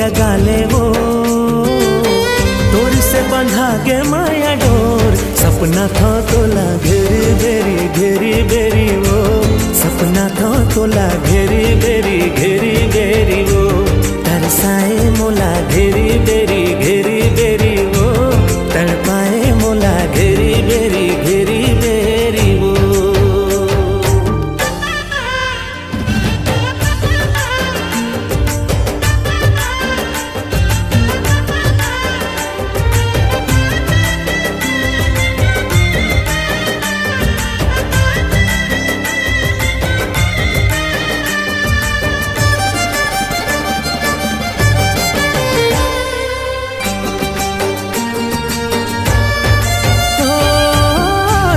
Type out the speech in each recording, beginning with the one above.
लगा ले वो, तोर से बंधा गे माया डोर। सपना था तोला घेरी बेरी घेरी बेरी वो, सपना था तोला घेरी बेरी घेरी बेरी वो। तरसाए मोला घेरी बेरी घेरी बेरी वो, तड़पाए मोला घेरी बेरी घेरी बेरी वो।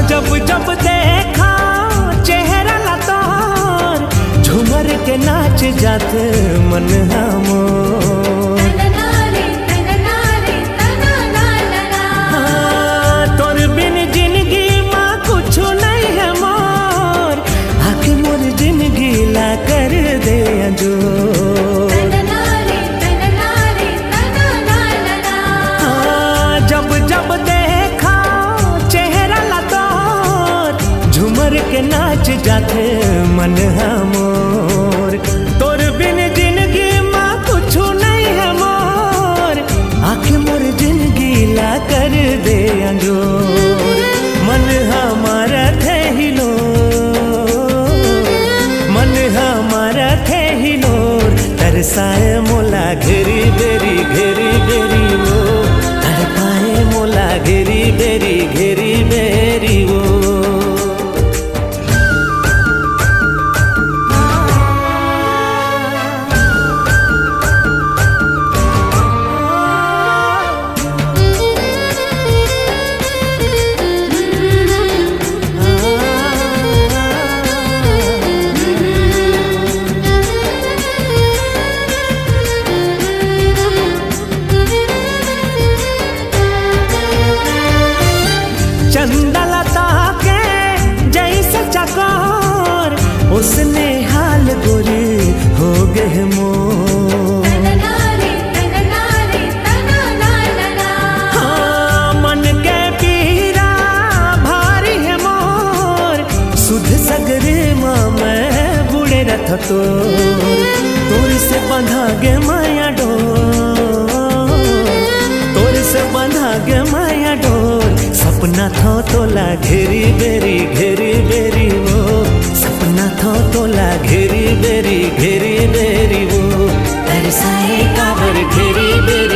जब जब देखा चेहरा लतार, झूमर के नाच जात मन हमोर। तोर बिन जिंदगी माँ कुछ नहीं है मोर, आके मोर जिंदगी ला कर दे अंजोर। जब जब देखा चेहरा लतार, झूमर के नाच जाते मन हमोर। तोर बिन जिंदगी माँ कुछ नहीं है मोर, आखे मोर जिंदगी ला कर दे अंजोर। मन हमारा थे हिलो, मन हमारा थे हिलोर। तरसाए मोला घेरी बेरी घेरी बेरी वो, तड़पाए मोला घेरी बेरी घेरी बेरी वो। चंदलता के जैसे चकोर, उसने हाल गोरी हो गए मोर। हाँ, मन के पीरा भारी है मोर, सुध सगरे माँ मैं बुढ़े रथ तोर से बंधा गे माया डोर, तोर से बंधा गे माया डोर। सपना था तोला घेरी बेरी घेरी बेरी वो, सपना था तोला घेरी बेरी घेरी बेरी वो। तरसाए काबर घेरी बेरी।